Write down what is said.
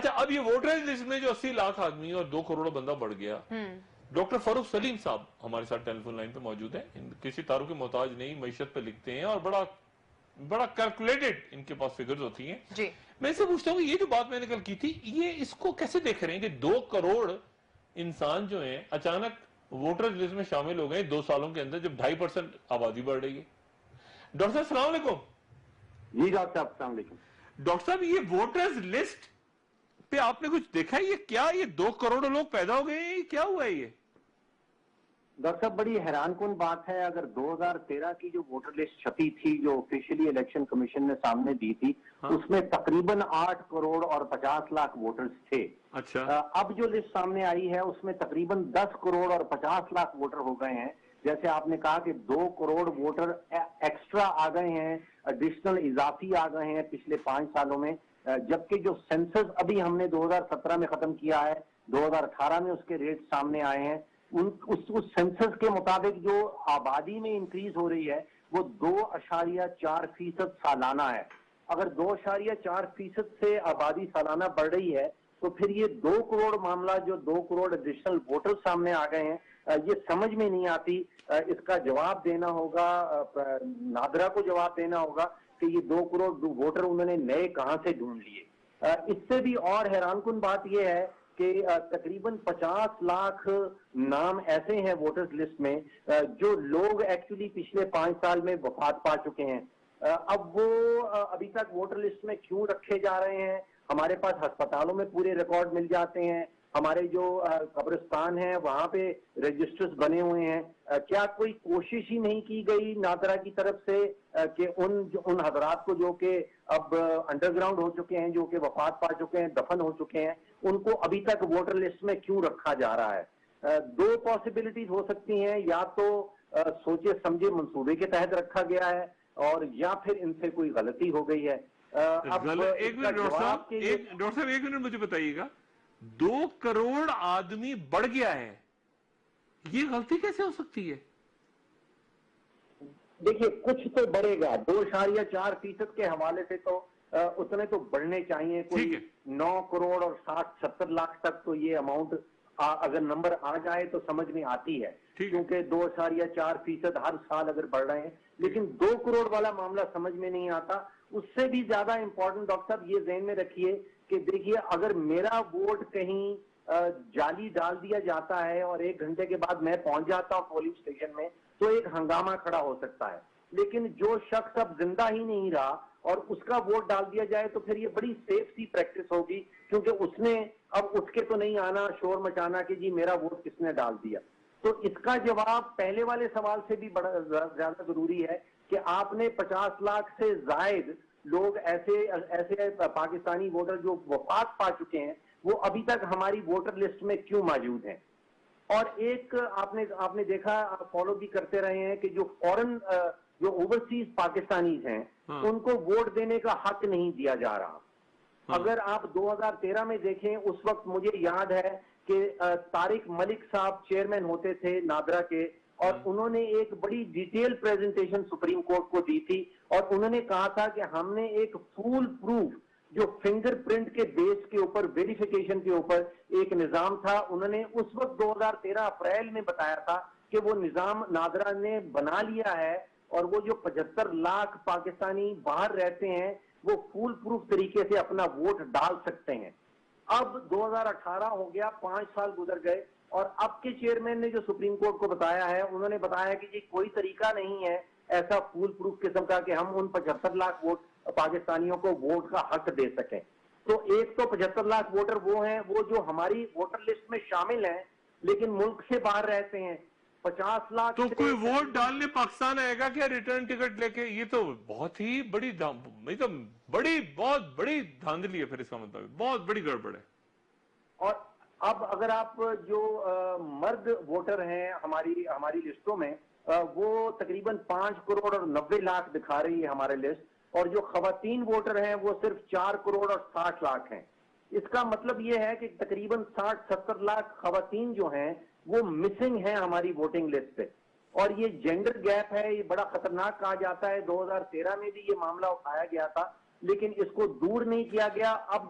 اچھا اب یہ ووٹر لسٹ میں جو 80 لاکھ آدمی اور 2 کروڑ بندہ بڑھ گیا، ڈاکٹر فاروق سلیم صاحب ہمارے ساتھ ٹیلی فون لائن پہ موجود ہیں، کسی تاروں کے محتاج نہیں، معیشت پہ لکھتے ہیں اور بڑا کیلکولیٹڈ ان کے پاس فگرز ہوتی ہیں. میں سے پوچھتا ہوں یہ جو بات میں نے کل کی تھی، یہ اس کو کیسے دیکھ رہے ہیں کہ 2 کروڑ انسان جو ہیں اچانک ووٹر لسٹ میں شامل ہو گئے 2 سالوں کے اندر، جب 2.5% آبادی بڑھ رہی ہے. ڈاکٹر صاحب السلام علیکم. جی ڈاکٹر صاحب السلام علیکم. ڈاکٹر صاحب یہ ووٹرز لسٹ پہ آپ نے کچھ دیکھا ہے؟ یہ کیا یہ 2 کروڑ لوگ پیدا ہو گئے ہیں، یہ کیا ہوا ہے یہ؟ ڈاکٹر صاحب بڑی حیران کن بات ہے. اگر 2013 کی جو ووٹر لسٹ چھپی تھی جو آفیشلی الیکشن کمیشن نے سامنے دی تھی، اس میں تقریباً 8 کروڑ اور 50 لاکھ ووٹرز تھے. اچھا اب جو لسٹ سامنے آئی ہے اس میں تقریباً 10 کروڑ اور 50 لاکھ ووٹر ہو گئے ہیں. جیسے آپ نے کہا کہ 2 کروڑ ووٹر ایکسٹرا آ گئے ہیں، ایڈیشنل اضافی آ گئے ہیں پچھلے 5 سالوں میں، جبکہ جو سینسس ابھی ہم نے 2017 میں ختم کیا ہے، 2018 میں اس کے ریٹ سامنے آئے ہیں. اس سینسس کے مطابق جو آبادی میں انکریز ہو رہی ہے وہ 2.4% سالانہ ہے. اگر 2.4% سے آبادی سالانہ بڑھ رہی ہے تو پھر یہ 2 کروڑ معاملہ، جو 2 کروڑ ایڈیشنل ووٹر سامنے آ گئے ہیں، یہ سمجھ میں نہیں آتی. اس کا جواب دینا ہوگا، نادرا کو جواب دینا ہوگا کہ یہ 2 کروڑ ووٹر انہوں نے نئے کہاں سے ڈھونڈ لیے. اس سے بھی اور حیران کن بات یہ ہے کہ تقریباً 50 لاکھ نام ایسے ہیں ووٹرز لسٹ میں جو لوگ ایکچولی پچھلے 5 سال میں وفات پا چکے ہیں. اب وہ ابھی تک ووٹر لسٹ میں کیوں رکھے جا رہے ہیں؟ ہمارے پاس ہسپتالوں میں پورے ریکارڈ مل جاتے ہیں، ہمارے جو قبرستان ہیں وہاں پہ رجسٹرز بنے ہوئے ہیں. کیا کوئی کوشش ہی نہیں کی گئی نادرا کی طرف سے کہ ان حضرات کو جو کہ اب انڈر گراؤنڈ ہو چکے ہیں، جو کہ وفات پا چکے ہیں، دفن ہو چکے ہیں، ان کو ابھی تک ووٹر لسٹ میں کیوں رکھا جا رہا ہے؟ 2 پاسبلٹیز ہو سکتی ہیں، یا تو سوچے سمجھے منصوبے کے تحت رکھا گیا ہے، اور یا پھر ان سے کوئی غلطی ہو گئی ہے. ایک منٹ ڈاکٹر صاحب ایک منٹ مجھے بتائیے گا، 2 کروڑ آدمی بڑھ گیا ہے، یہ غلطی کیسے ہو سکتی ہے؟ دیکھیے کچھ تو بڑھے گا، 2.4% کے حوالے سے تو اتنے تو بڑھنے چاہیے. کوئی 9 کروڑ اور 60-70 لاکھ تک تو یہ اماؤنٹ اگر نمبر آ جائے تو سمجھ میں آتی ہے، کیونکہ 2.4% ہر سال اگر بڑھ رہے ہیں. لیکن 2 کروڑ والا معاملہ سمجھ میں نہیں آتا. اس سے بھی زیادہ امپورٹنٹ ڈاکٹر صاحب یہ ذہن میں رکھیے کہ دیکھیے اگر میرا ووٹ کہیں جعلی ڈال دیا جاتا ہے اور 1 گھنٹے کے بعد میں پہنچ جاتا ہوں پولنگ اسٹیشن میں تو ایک ہنگامہ کھڑا ہو سکتا ہے. لیکن جو شخص اب زندہ ہی نہیں رہا اور اس کا ووٹ ڈال دیا جائے تو پھر یہ بڑی سیف سی پریکٹس ہوگی، کیونکہ اس نے اب اٹھ کے تو نہیں آنا شور مچانا کہ جی میرا ووٹ کس نے ڈال دیا. تو اس کا جواب پہلے والے سوال سے بھی بڑا زیادہ ضروری ہے کہ آپ نے 50 لاکھ سے زائد لوگ ایسے پاکستانی ووٹر جو وفات پا چکے ہیں وہ ابھی تک ہماری ووٹر لسٹ میں کیوں موجود ہیں. اور ایک آپ نے دیکھا، آپ فالو بھی کرتے رہے ہیں کہ جو فورن جو اوورسیز پاکستانیز ہیں ان کو ووٹ دینے کا حق نہیں دیا جا رہا. اگر آپ 2013 میں دیکھیں اس وقت مجھے یاد ہے کہ طارق ملک صاحب چیئرمین ہوتے تھے نادرا کے، اور انہوں نے ایک بڑی ڈیٹیل پریزنٹیشن سپریم کورٹ کو دی تھی اور انہوں نے کہا تھا کہ ہم نے ایک فول پروف جو فنگر پرنٹ کے بیس کے اوپر ویریفیکیشن کے اوپر ایک نظام تھا، انہوں نے اس وقت 2013 اپریل میں بتایا تھا کہ وہ نظام نادرا نے بنا لیا ہے اور وہ جو 75 لاکھ پاکستانی باہر رہتے ہیں وہ فول پروف طریقے سے اپنا ووٹ ڈال سکتے ہیں. اب 2018 ہو گیا، 5 سال گزر گئے، اور اب کے چیئرمین نے جو سپریم کورٹ کو بتایا ہے انہوں نے بتایا کہ یہ کوئی طریقہ نہیں ہے ایسا فول پروف قسم کا کہ ہم ان 75 لاکھ ووٹ پاکستانیوں کو ووٹ کا حق دے سکیں. تو ایک تو 75 لاکھ ووٹر وہ ہیں وہ جو ہماری ووٹر لسٹ میں شامل ہیں لیکن ملک سے باہر رہتے ہیں. 50 لاکھ تو کوئی ووٹ ڈالنے پاکستان آئے گا کیا ریٹرن ٹکٹ لے کے؟ یہ تو بہت ہی بڑی بہت بڑی دھاندلی ہے پھر، اس کا مطلب بہت بڑی گڑبڑ ہے. اور اب اگر آپ جو مرد ووٹر ہیں ہماری لسٹوں میں وہ تقریباً 5 کروڑ اور 90 لاکھ دکھا رہی ہے ہمارے لسٹ، اور جو خواتین ووٹر ہیں وہ صرف 4 کروڑ اور 60 لاکھ ہیں. اس کا مطلب یہ ہے کہ تقریباً 60-70 لاکھ خواتین جو ہیں وہ مسنگ ہیں ہماری ووٹنگ لسٹ سے. اور یہ جینڈر گیپ ہے، یہ بڑا خطرناک کہا جاتا ہے. 2013 میں بھی یہ معاملہ اٹھایا گیا تھا لیکن اس کو دور نہیں کیا گیا. اب